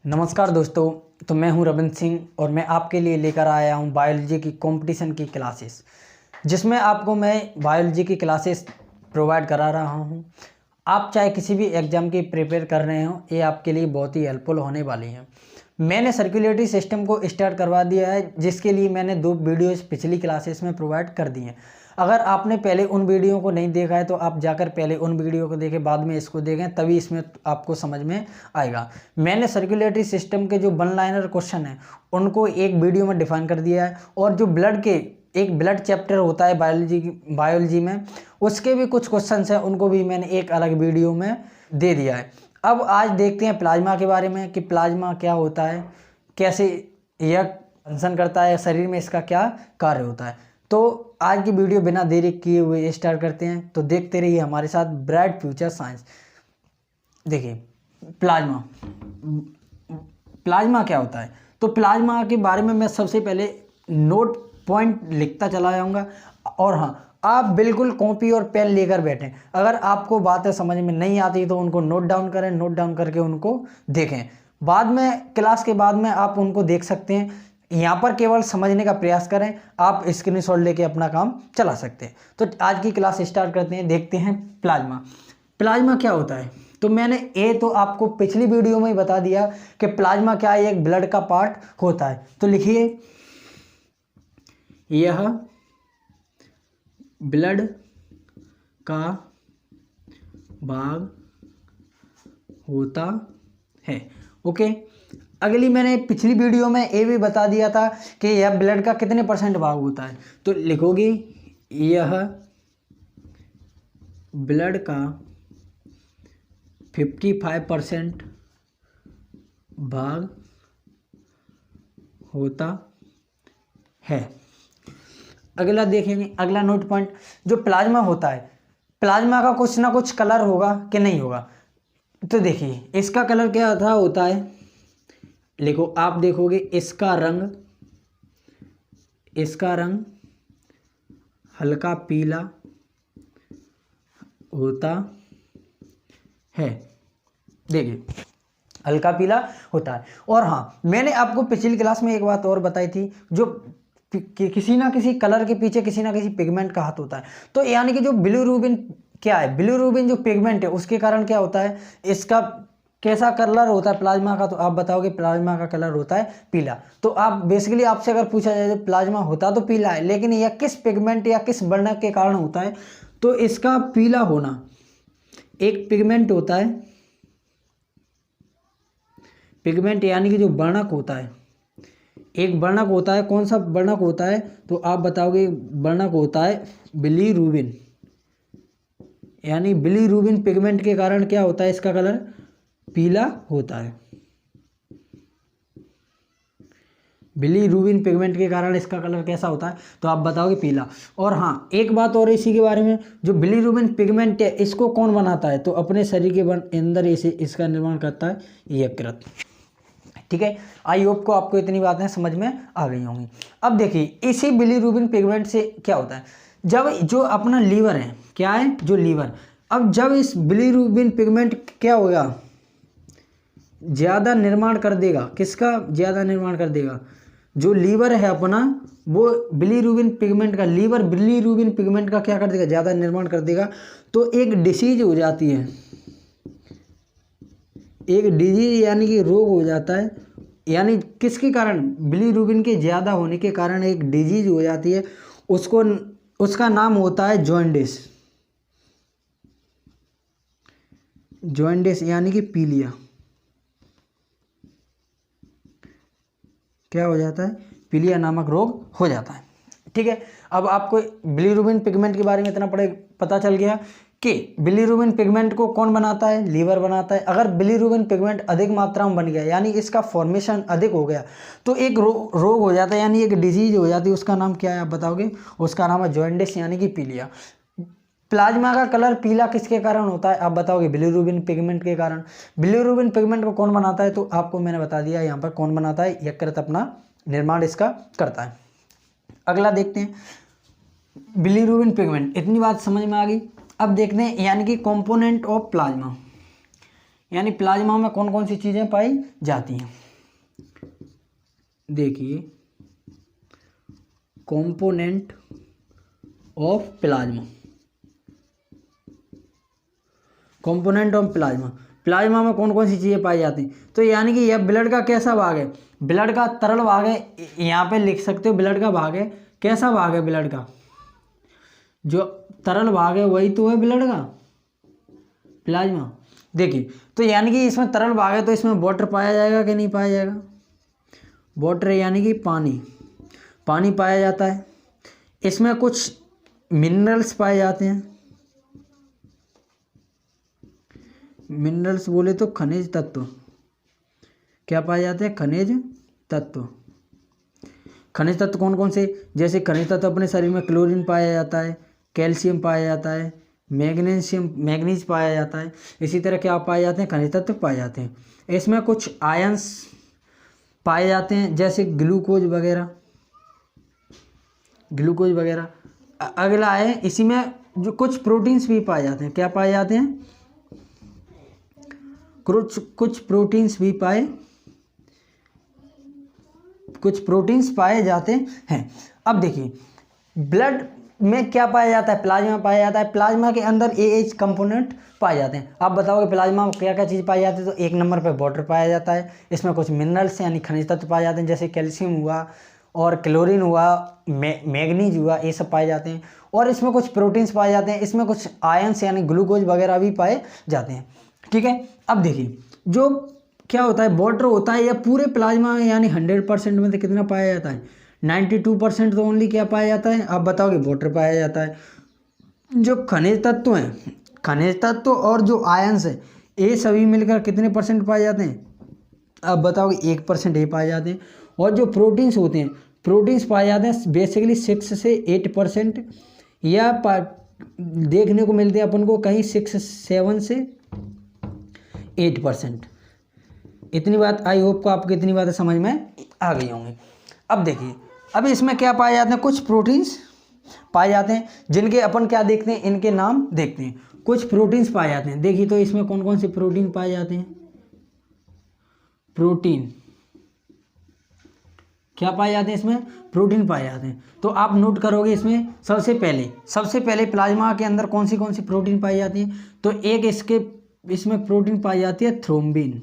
नमस्कार दोस्तों। तो मैं हूं रविंद्र सिंह और मैं आपके लिए लेकर आया हूं बायोलॉजी की कंपटीशन की क्लासेस, जिसमें आपको मैं बायोलॉजी की क्लासेस प्रोवाइड करा रहा हूं। आप चाहे किसी भी एग्ज़ाम की प्रिपेयर कर रहे हो, ये आपके लिए बहुत ही हेल्पफुल होने वाली हैं। मैंने सर्कुलेटरी सिस्टम को स्टार्ट करवा दिया है, जिसके लिए मैंने 2 वीडियोज़ पिछली क्लासेस में प्रोवाइड कर दी हैं। अगर आपने पहले उन वीडियो को नहीं देखा है तो आप जाकर पहले उन वीडियो को देखें, बाद में इसको देखें, तभी इसमें आपको समझ में आएगा। मैंने सर्कुलेटरी सिस्टम के जो वन लाइनर क्वेश्चन हैं उनको एक वीडियो में डिफाइन कर दिया है, और जो ब्लड के एक ब्लड चैप्टर होता है बायोलॉजी में, उसके भी कुछ क्वेश्चन हैं, उनको भी मैंने एक अलग वीडियो में दे दिया है। अब आज देखते हैं प्लाज्मा के बारे में कि प्लाज्मा क्या होता है, कैसे यह फंक्शन करता है, शरीर में इसका क्या कार्य होता है। तो आज की वीडियो बिना देरी किए हुए स्टार्ट करते हैं। तो देखते रहिए हमारे साथ ब्राइट फ्यूचर साइंस। देखिए प्लाज्मा प्लाज्मा क्या होता है। तो प्लाज्मा के बारे में मैं सबसे पहले नोट पॉइंट लिखता चला जाऊंगा, और हाँ, आप बिल्कुल कॉपी और पेन लेकर बैठें। अगर आपको बातें समझ में नहीं आती तो उनको नोट डाउन करें, नोट डाउन करके उनको देखें। बाद में क्लास के बाद में आप उनको देख सकते हैं। यहाँ पर केवल समझने का प्रयास करें, आप स्क्रीनशॉट लेके अपना काम चला सकते हैं। तो आज की क्लास स्टार्ट करते हैं। देखते हैं प्लाज्मा क्या होता है। तो मैंने ये तो आपको पिछली वीडियो में ही बता दिया कि प्लाज्मा क्या है, एक ब्लड का पार्ट होता है। तो लिखिए, यह ब्लड का भाग होता है। ओके, अगली मैंने पिछली वीडियो में ये भी बता दिया था कि यह ब्लड का कितने % भाग होता है। तो लिखोगे, यह ब्लड का 55% भाग होता है। अगला देखेंगे, अगला नोट पॉइंट, जो प्लाज्मा होता है, प्लाज्मा का कुछ ना कुछ कलर होगा कि नहीं होगा। तो देखिए इसका कलर क्या होता है। लिखो, आप देखोगे इसका रंग हल्का पीला होता है। देखिए हल्का पीला होता है। और हाँ, मैंने आपको पिछली क्लास में एक बात और बताई थी, जो किसी ना किसी कलर के पीछे किसी ना किसी पिगमेंट का हाथ होता है। तो यानी कि जो बिलीरुबिन क्या है, बिलीरुबिन जो पिगमेंट है उसके कारण क्या होता है, इसका कैसा कलर होता है प्लाज्मा का। तो आप बताओगे प्लाज्मा का कलर होता है पीला। तो आप बेसिकली आपसे अगर पूछा जाए प्लाज्मा होता तो पीला है, लेकिन यह किस पिगमेंट या किस वर्णक के कारण होता है। तो इसका पीला होना एक पिगमेंट होता है, पिगमेंट यानी कि जो वर्णक होता है, एक वर्णक होता है। कौन सा वर्णक होता है, तो आप बताओगे वर्णक होता है बिलीरुबिन। यानी बिलीरुबिन पिगमेंट के कारण क्या होता है, इसका कलर पीला होता है। बिलीरुबिन पिगमेंट के कारण इसका कलर कैसा होता है, तो आप बताओगे पीला। और हाँ, एक बात और इसी के बारे में, जो बिलीरुबिन पिगमेंट है इसको कौन बनाता है, तो अपने शरीर के अंदर इसे इसका निर्माण करता है यकृत। ठीक है, आई होप को आपको इतनी बातें समझ में आ गई होंगी। अब देखिए इसी बिलीरुबिन पिगमेंट से क्या होता है, जब जो अपना लीवर है, क्या है, जो लीवर, अब जब इस बिलीरुबिन पिगमेंट क्या होगा, ज़्यादा निर्माण कर देगा। किसका ज़्यादा निर्माण कर देगा, जो लीवर है अपना, वो बिलीरुबिन पिगमेंट का, लीवर बिलीरुबिन पिगमेंट का क्या कर देगा, ज़्यादा निर्माण कर देगा। तो एक डिसीज हो जाती है, एक डिजीज यानी कि रोग हो जाता है। यानी किसके कारण, बिलीरुबिन के ज़्यादा होने के कारण एक डिजीज हो जाती है, उसको उसका नाम होता है जॉन्डिस। जॉन्डिस यानी कि पीलिया। क्या हो जाता है, पीलिया नामक रोग हो जाता है। ठीक है, अब आपको बिलीरुबिन पिगमेंट के बारे में इतना पता चल गया कि बिलीरुबिन पिगमेंट को कौन बनाता है, लीवर बनाता है। अगर बिलीरुबिन पिगमेंट अधिक मात्रा में बन गया, यानी इसका फॉर्मेशन अधिक हो गया, तो एक रोग हो जाता है, यानी एक डिजीज हो जाती है। उसका नाम क्या है, आप बताओगे, उसका नाम है जॉन्डिस यानी कि पीलिया। प्लाज्मा का कलर पीला किसके कारण होता है, आप बताओगे बिलीरुबिन पिगमेंट के कारण। बिलीरुबिन पिगमेंट को कौन बनाता है, तो आपको मैंने बता दिया यहाँ पर कौन बनाता है, यकृत अपना निर्माण इसका करता है। अगला देखते हैं, बिलीरुबिन पिगमेंट, इतनी बात समझ में आ गई। अब देखते हैं यानी कि कंपोनेंट ऑफ प्लाज्मा। यानी प्लाज्मा में कौन कौन सी चीज़ें पाई जाती हैं। देखिए, component of plasma, component of plasma, plasma में कौन कौन सी चीज़ें पाई जाती हैं। तो यानी कि यह ब्लड का कैसा भाग है, ब्लड का तरल भाग है, यहाँ पे लिख सकते हो ब्लड का भाग है। कैसा भाग है ब्लड का, जो तरल भाग है वही तो है ब्लड का प्लाज्मा। देखिए, तो यानी कि इसमें तरल भाग है तो इसमें वाटर पाया जाएगा कि नहीं पाया जाएगा, वाटर यानी कि पानी, पानी पाया जाता है। इसमें कुछ मिनरल्स पाए जाते हैं, मिनरल्स बोले तो खनिज तत्व, क्या पाए जाते हैं, खनिज तत्व। खनिज तत्व कौन कौन से, जैसे खनिज तत्व अपने शरीर में क्लोरीन पाया जाता है, कैल्शियम पाया जाता है, मैग्नीज पाया जाता है। इसी तरह क्या पाए जाते हैं, खनिज तत्व पाए जाते हैं। इसमें कुछ आयंस पाए जाते हैं, जैसे ग्लूकोज वगैरह, ग्लूकोज वगैरह। अगला है, इसी में जो कुछ प्रोटीन्स भी पाए जाते हैं, क्या पाए जाते हैं, कुछ प्रोटीन्स भी कुछ प्रोटीन्स पाए जाते हैं। अब देखिए, ब्लड में क्या पाया जाता है, प्लाज्मा पाया जाता है। प्लाज्मा के अंदर AH कंपोनेंट पाए जाते हैं। आप बताओगे प्लाज्मा में क्या क्या चीज़ पाई जाती है, तो एक नंबर पे वाटर पाया जाता है। इसमें कुछ मिनरल्स यानी खनिज तत्व पाए जाते हैं, जैसे कैल्शियम हुआ और क्लोरीन हुआ, मैग्नीज हुआ, ये सब पाए जाते हैं। और इसमें कुछ प्रोटीन्स पाए जाते हैं, इसमें कुछ आयंस यानी ग्लूकोज वगैरह भी पाए जाते हैं। ठीक है, अब देखिए, जो क्या होता है, वाटर होता है, या पूरे प्लाज्मा में यानी 100% में से कितना पाया जाता है, 92% तो ओनली क्या पाया जाता है, आप बताओगे वाटर पाया जाता है। जो खनिज तत्व हैं, खनिज तत्व और जो आयंस है, ये सभी मिलकर कितने परसेंट पाए जाते हैं, आप बताओगे 1% ये पाए जाते हैं। और जो प्रोटीन्स होते हैं, प्रोटीन्स पाए जाते हैं बेसिकली 6 से 8%, या देखने को मिलते हैं अपन को कहीं 6, 7 से 8%। इतनी बात, आई होप को आपको इतनी बातें समझ में आ गई होंगी। अब देखिए, अब इसमें क्या पाए जाते हैं, कुछ प्रोटीन्स पाए जाते हैं, जिनके अपन क्या देखते हैं, इनके नाम देखते हैं। कुछ प्रोटीन्स पाए जाते हैं, देखिए तो इसमें कौन कौन से प्रोटीन पाए जाते हैं, प्रोटीन क्या पाए जाते हैं, इसमें प्रोटीन पाए जाते हैं। तो आप नोट करोगे, इसमें सबसे पहले प्लाज्मा के अंदर कौन सी प्रोटीन पाई जाती है, तो एक इसमें प्रोटीन पाई जाती है थ्रोम्बिन।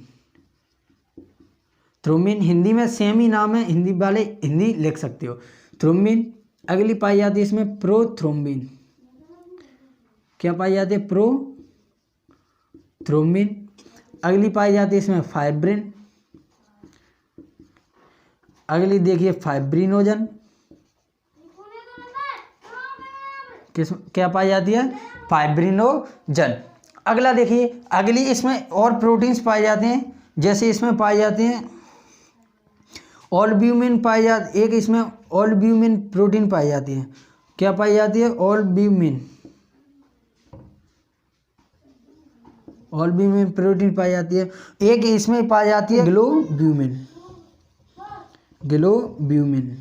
थ्रोम्बिन हिंदी में सेम ही नाम है, हिंदी वाले हिंदी लिख सकते हो, थ्रोम्बिन। अगली पाई जाती है इसमें प्रोथ्रोम्बिन, क्या पाई जाती है, प्रोथ्रोम्बिन। अगली पाई जाती है इसमें फाइब्रिन, अगली देखिए फाइब्रिनोजन, क्या पाई जाती है, फाइब्रिनोजन। अगला देखिए, अगली इसमें और प्रोटीन्स पाए जाते हैं, जैसे इसमें पाए जाते हैं ऑल्ब्यूमिन पाई जाती, एक इसमें ऑल्ब्यूमिन प्रोटीन पाई जाती है, क्या पाई जाती है, ऑल्ब्यूमिन प्रोटीन पाई जाती है। एक इसमें पाई जाती है ग्लोब्यूमिन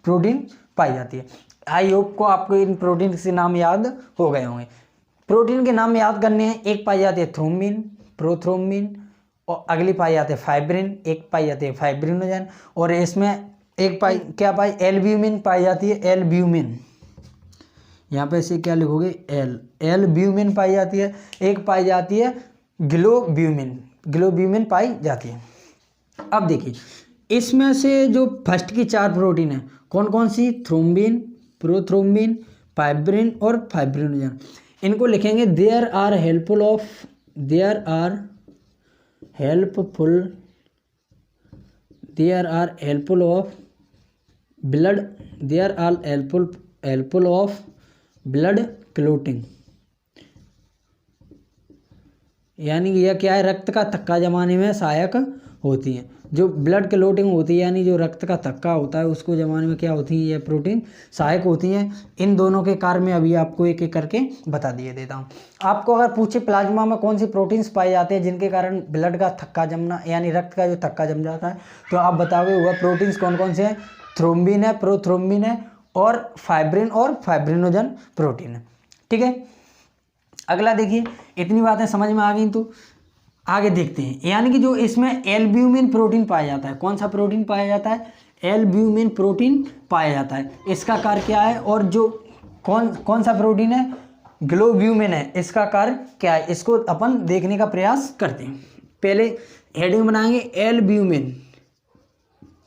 प्रोटीन पाई जाती है। आई होप को आपको इन प्रोटीन के नाम याद हो गए होंगे। प्रोटीन के नाम याद करने हैं, एक पाई जाती है थ्रोम्बिन, प्रोथ्रोम्बिन, और अगली पाई जाती है फाइब्रिन, एक पाई जाती है फाइब्रिनोजन, और इसमें एक पाई एल्ब्यूमिन पाई जाती है, एल्ब्यूमिन। यहाँ पे इसे क्या लिखोगे, एल्ब्यूमिन पाई जाती है। एक पाई जाती है ग्लोब्यूमिन पाई जाती है। अब देखिए, इसमें से जो फर्स्ट की 4 प्रोटीन है कौन कौन सी, थ्रोम्बिन, प्रोथ्रोम्बिन, फाइब्रिन और फाइब्रिनोजन। इनको लिखेंगे there are helpful of blood clotting, यानी यह क्या है, रक्त का थक्का जमाने में सहायक होती है। जो ब्लड क्लोटिंग होती है, यानी जो रक्त का थक्का होता है उसको जमाने में क्या होती है, ये प्रोटीन सहायक होती हैं। इन दोनों के कार्य में अभी आपको एक एक करके बता दिए देता हूँ। आपको अगर पूछे प्लाज्मा में कौन सी प्रोटीन्स पाए जाते हैं जिनके कारण ब्लड का थक्का जमना यानी रक्त का जो थक्का जम जाता है, तो आप बताओगे वह प्रोटीन्स कौन कौन से हैं, थ्रोम्बिन है, प्रोथ्रोम्बिन है, और फाइब्रिन और फाइब्रिनोजन प्रोटीन है। ठीक है, अगला देखिए, इतनी बातें समझ में आ गई तो आगे देखते हैं। यानी कि जो इसमें एल्ब्यूमिन प्रोटीन पाया जाता है, कौन सा प्रोटीन पाया जाता है? एल्ब्यूमिन प्रोटीन पाया जाता है। इसका कार्य क्या है? और जो कौन सा प्रोटीन है? ग्लोब्यूमिन है। इसका कार्य क्या है? इसको अपन देखने का प्रयास करते हैं। पहले हेडिंग बनाएंगे एल्ब्यूमिन।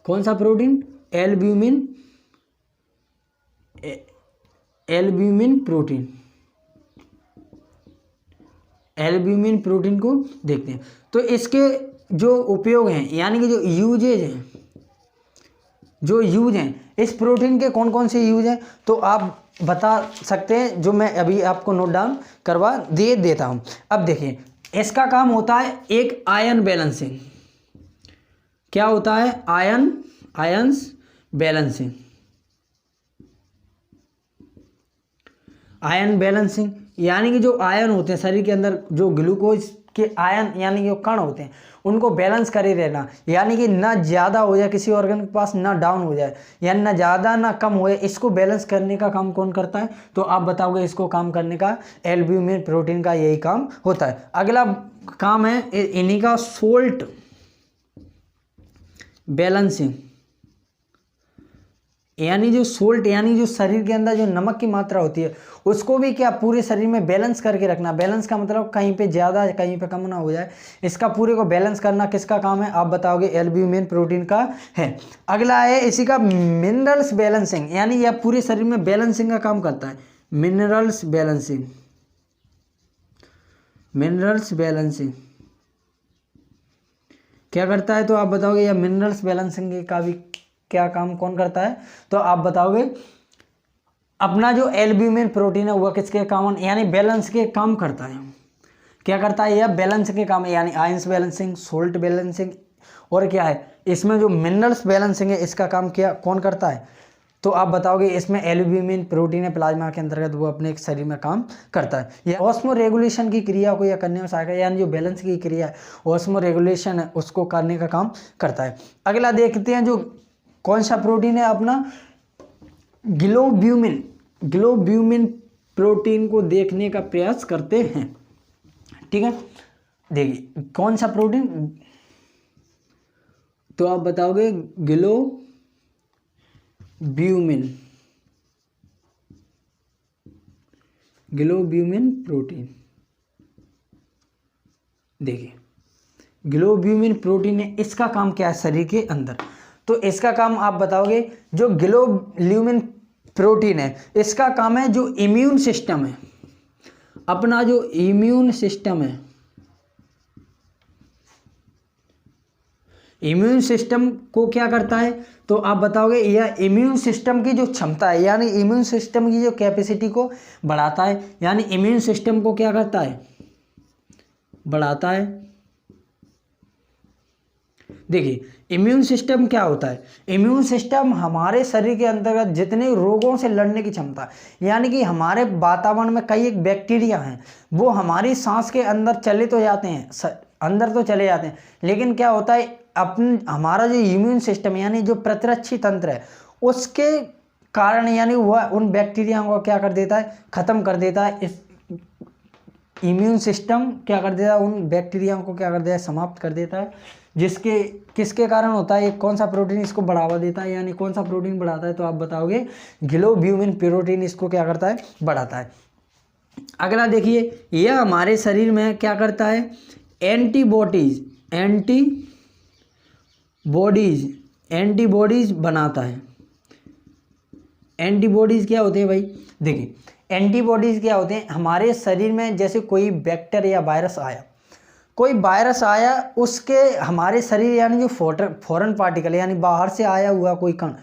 कौन सा protein? Albumin. Albumin protein. Albumin protein को देखते हैं। तो इसके जो उपयोग हैं, यानी कि जो यूजेज हैं, इस प्रोटीन के कौन कौन से यूज हैं, तो आप बता सकते हैं, जो मैं अभी आपको नोट डाउन करवा देता हूं। अब देखिए, इसका काम होता है एक आयन बैलेंसिंग। क्या होता है? Ions balancing. आयन बैलेंसिंग यानी कि जो आयन होते हैं शरीर के अंदर, जो ग्लूकोज के आयन यानी कि जो कण होते हैं, उनको बैलेंस करे रहना। यानी कि ना ज़्यादा हो जाए किसी ऑर्गन के पास, ना डाउन हो जाए, यानी ना ज़्यादा ना कम हो जाए। इसको बैलेंस करने का काम कौन करता है? तो आप बताओगे इसको काम करने का एल्ब्यूमिन प्रोटीन का यही काम होता है। अगला काम है इन्हीं का सोल्ट बैलेंसिंग। यानी जो सोल्ट, यानी जो शरीर के अंदर जो नमक की मात्रा होती है, उसको भी क्या पूरे शरीर में बैलेंस करके रखना। बैलेंस का मतलब कहीं पे ज़्यादा कहीं पे कम ना हो जाए, इसका पूरे को बैलेंस करना किसका काम है? आप बताओगे एल्ब्यूमिन प्रोटीन का है। अगला है इसी का मिनरल्स बैलेंसिंग। यानी यह पूरे शरीर में बैलेंसिंग का काम करता है। Minerals balancing. मिनरल्स बैलेंसिंग क्या करता है? तो आप बताओगे यह मिनरल्स बैलेंसिंग का भी क्या काम कौन करता है? तो आप बताओगे अपना जो एल्ब्यूमिन प्रोटीन है वह किसके काम, यानी बैलेंस के काम करता है। क्या करता है? यह बैलेंस के काम है, यानी आयंस बैलेंसिंग, सोल्ट बैलेंसिंग, और क्या है इसमें जो मिनरल्स बैलेंसिंग है, इसका काम क्या कौन करता है? तो आप बताओगे इसमें एल्ब्यूमिन प्रोटीन है प्लाज्मा के अंतर्गत, वो अपने एक शरीर में काम करता है। यह ऑस्मो रेगुलेशन की क्रिया को यह करने में सहायक है, यानी जो बैलेंस की क्रिया है, ऑस्मो रेगुलेशन है, उसको करने का काम करता है। अगला देखते हैं, जो कौन सा प्रोटीन है अपना ग्लोब्यूमिन प्रोटीन को देखने का प्रयास करते हैं। ठीक है, देखिए कौन सा प्रोटीन, तो आप बताओगे ग्लोब्यूमिन प्रोटीन। देखिए ग्लोब्यूमिन प्रोटीन है, इसका काम क्या है शरीर के अंदर? तो इसका काम आप बताओगे, जो ग्लोब्यूमिन प्रोटीन है इसका काम है जो इम्यून सिस्टम है, अपना जो इम्यून सिस्टम है, इम्यून सिस्टम को क्या करता है? तो आप बताओगे यह इम्यून सिस्टम की जो क्षमता है, यानी इम्यून सिस्टम की जो कैपेसिटी को बढ़ाता है। यानी इम्यून सिस्टम को क्या करता है? बढ़ाता है। देखिए इम्यून सिस्टम क्या होता है? इम्यून सिस्टम हमारे शरीर के अंतर्गत जितने रोगों से लड़ने की क्षमता, यानी कि हमारे वातावरण में कई एक बैक्टीरिया हैं, वो हमारी सांस के अंदर चले तो जाते हैं, अंदर तो चले जाते हैं, लेकिन क्या होता है हमारा जो इम्यून सिस्टम यानी जो प्रतिरक्षी तंत्र है, उसके कारण यानी वह उन बैक्टीरिया को क्या कर देता है? खत्म कर देता है। इस इम्यून सिस्टम क्या कर देता है? उन बैक्टीरिया को क्या कर देता है? समाप्त कर देता है। जिसके किसके कारण होता है? कौन सा प्रोटीन इसको बढ़ावा देता है, यानी कौन सा प्रोटीन बढ़ाता है? तो आप बताओगे ग्लोब्यूमिन प्रोटीन इसको क्या करता है? बढ़ाता है। अगला देखिए, यह हमारे शरीर में क्या करता है? एंटीबॉडीज बनाता है। एंटीबॉडीज क्या होते हैं भाई? देखिए एंटीबॉडीज क्या होते हैं? हमारे शरीर में जैसे कोई बैक्टीरिया या वायरस आया, उसके हमारे शरीर यानी जो फॉरेन पार्टिकल यानी बाहर से आया हुआ कोई कण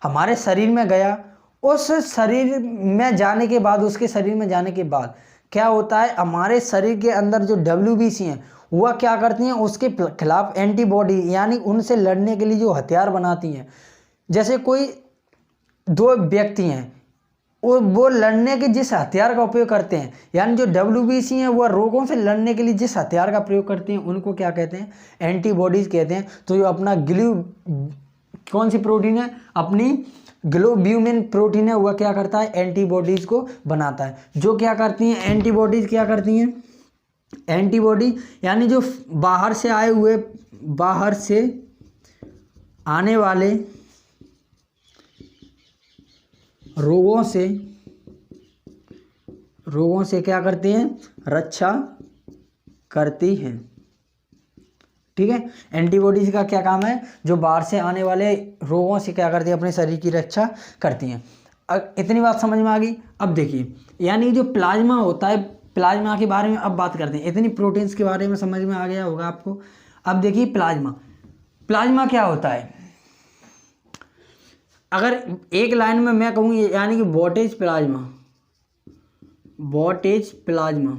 हमारे शरीर में गया, उस शरीर में जाने के बाद, उसके शरीर में जाने के बाद क्या होता है? हमारे शरीर के अंदर जो WBC हैं वह क्या करती हैं? उसके खिलाफ एंटीबॉडी यानी उनसे लड़ने के लिए जो हथियार बनाती हैं। जैसे कोई दो व्यक्ति हैं, वो लड़ने के जिस हथियार का उपयोग करते हैं, यानी जो WBC हैं वह रोगों से लड़ने के लिए जिस हथियार का प्रयोग करते हैं, उनको क्या कहते हैं? एंटीबॉडीज कहते हैं। तो जो अपना कौन सी प्रोटीन है? अपनी ग्लोब्यूमिन प्रोटीन है, वह क्या करता है? एंटीबॉडीज़ को बनाता है। जो क्या करती हैं? एंटीबॉडीज़ क्या करती हैं? एंटीबॉडी यानी जो बाहर से आने वाले रोगों से क्या करती हैं? रक्षा करती हैं। ठीक है, एंटीबॉडीज का क्या काम है? जो बाहर से आने वाले रोगों से क्या करती है? अपने शरीर की रक्षा करती हैं। इतनी बात समझ में आ गई। अब देखिए, यानी जो प्लाज्मा होता है, प्लाज्मा के बारे में अब बात करते हैं। इतनी प्रोटीन्स के बारे में समझ में आ गया होगा आपको। अब देखिए प्लाज्मा क्या होता है? अगर एक लाइन में मैं कहूँ, यानी कि व्हाट इज प्लाज्मा,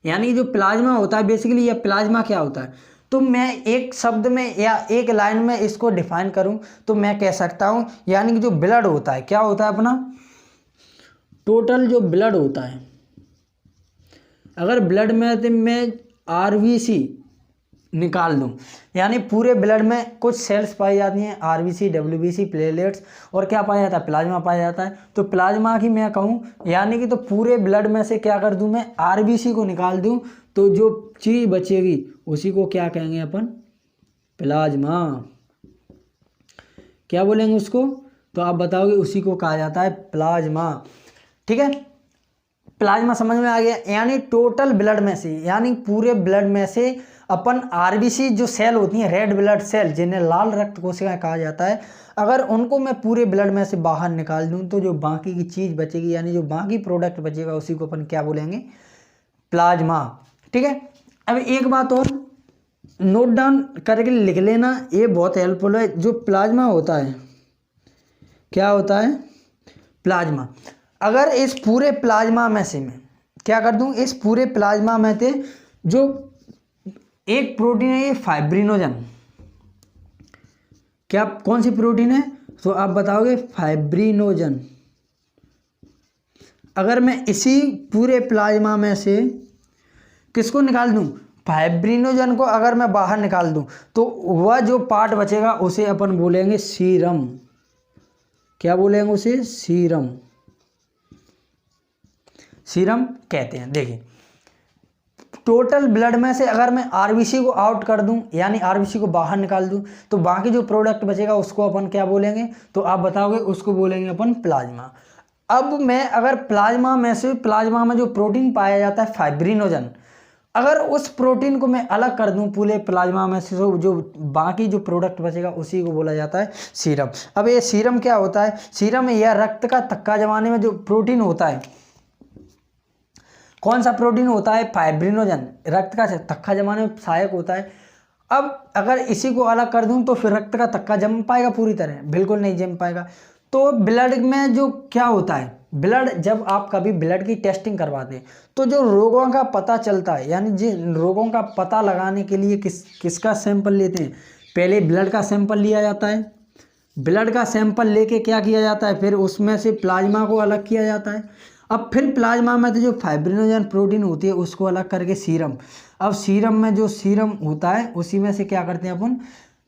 यानी कि जो प्लाज्मा होता है बेसिकली, ये प्लाज्मा क्या होता है? तो मैं एक शब्द में या एक लाइन में इसको डिफाइन करूं तो मैं कह सकता हूं, यानी कि जो ब्लड होता है, क्या होता है अपना? टोटल जो ब्लड होता है, अगर ब्लड में मैं आरबीसी निकाल दूं, यानी पूरे ब्लड में कुछ सेल्स पाई जाती हैं, आरबीसी, डब्ल्यूबीसी, प्लेटलेट्स, और क्या पाया जाता है? प्लाज्मा पाया जाता है। तो प्लाज्मा की मैं कहूं, यानी कि तो पूरे ब्लड में से क्या कर दूं मैं? आरबीसी को निकाल दूं, तो जो चीज़ बचेगी उसी को क्या कहेंगे अपन? प्लाज्मा। क्या बोलेंगे उसको? तो आप बताओगे, उसी को कहा जाता है प्लाज्मा। ठीक है, प्लाज्मा समझ में आ गया। यानी टोटल ब्लड में से, यानी पूरे ब्लड में से अपन आरबीसी जो सेल होती हैं, रेड ब्लड सेल, जिन्हें लाल रक्त कोशिकाएं कहा जाता है, अगर उनको मैं पूरे ब्लड में से बाहर निकाल दूं तो जो बाकी की चीज़ बचेगी, यानी जो बाकी प्रोडक्ट बचेगा, उसी को अपन क्या बोलेंगे? प्लाज्मा। ठीक है, अब एक बात और नोट डाउन करके लिख लेना, ये बहुत हेल्पफुल है। जो प्लाज्मा होता है, क्या होता है? प्लाज्मा। अगर इस पूरे प्लाज्मा में से मैं क्या कर दूं? इस पूरे प्लाज्मा में से जो एक प्रोटीन है, ये फाइब्रिनोजन। क्या, कौन सी प्रोटीन है? तो आप बताओगे फाइब्रिनोजन। अगर मैं इसी पूरे प्लाज्मा में से किसको निकाल दूं? फाइब्रिनोजन को अगर मैं बाहर निकाल दूं तो वह जो पार्ट बचेगा उसे अपन बोलेंगे सीरम। क्या बोलेंगे उसे? सीरम। सीरम कहते हैं। देखिए, टोटल ब्लड में से अगर मैं आरबीसी को आउट कर दूं, यानी आरबीसी को बाहर निकाल दूं, तो बाकी जो प्रोडक्ट बचेगा उसको अपन क्या बोलेंगे? तो आप बताओगे, उसको बोलेंगे अपन प्लाज्मा। अब मैं अगर प्लाज्मा में जो प्रोटीन पाया जाता है फाइब्रिनोजन, अगर उस प्रोटीन को मैं अलग कर दूं पूरे प्लाज्मा में से, तो जो बाकी जो प्रोडक्ट बचेगा उसी को बोला जाता है सीरम। अब ये सीरम क्या होता है? सीरम यह रक्त का थक्का जमाने में जो प्रोटीन होता है, कौन सा प्रोटीन होता है? फाइब्रिनोजन। रक्त का थक्का जमाने में सहायक होता है। अब अगर इसी को अलग कर दूं तो फिर रक्त का थक्का जम पाएगा पूरी तरह? बिल्कुल नहीं जम पाएगा। तो ब्लड में जो क्या होता है, ब्लड, जब आप कभी ब्लड की टेस्टिंग करवाते हैं तो जो रोगों का पता चलता है, यानी जिन रोगों का पता लगाने के लिए किसका सैंपल लेते हैं? पहले ब्लड का सैंपल लिया जाता है। ब्लड का सैंपल लेके क्या किया जाता है? फिर उसमें से प्लाज्मा को अलग किया जाता है। अब फिर प्लाज्मा में तो जो फाइब्रिनोजन प्रोटीन होती है उसको अलग करके सीरम। अब सीरम में जो सीरम होता है उसी में से क्या करते हैं अपन?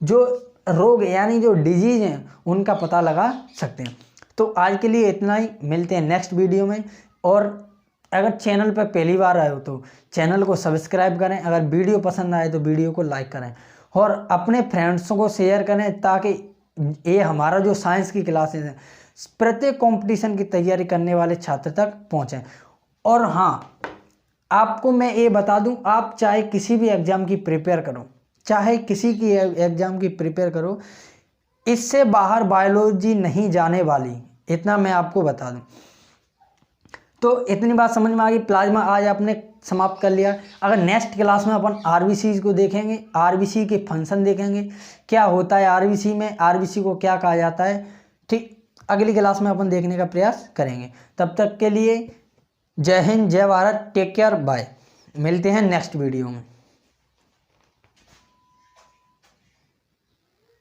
जो रोग यानी जो डिजीज हैं उनका पता लगा सकते हैं। तो आज के लिए इतना ही, मिलते हैं नेक्स्ट वीडियो में। और अगर चैनल पर पहली बार आए हो तो चैनल को सब्सक्राइब करें, अगर वीडियो पसंद आए तो वीडियो को लाइक करें और अपने फ्रेंड्सों को शेयर करें, ताकि ये हमारा जो साइंस की क्लासेस हैं प्रत्येक कंपटीशन की तैयारी करने वाले छात्र तक पहुँचें। और हाँ, आपको मैं ये बता दूं, आप चाहे किसी भी एग्ज़ाम की प्रिपेयर करो, चाहे किसी की एग्ज़ाम की प्रिपेयर करो, इससे बाहर बायोलॉजी नहीं जाने वाली, इतना मैं आपको बता दूं। तो इतनी बात समझ में आ गई। प्लाज्मा आज आपने समाप्त कर लिया। अगर नेक्स्ट क्लास में अपन आरबीसी को देखेंगे, आरबीसी के फंक्शन देखेंगे, क्या होता है आरबीसी में, आरबीसी को क्या कहा जाता है, ठीक, अगली क्लास में अपन देखने का प्रयास करेंगे। तब तक के लिए जय हिंद, जय भारत, टेक केयर, बाय। मिलते हैं नेक्स्ट वीडियो में।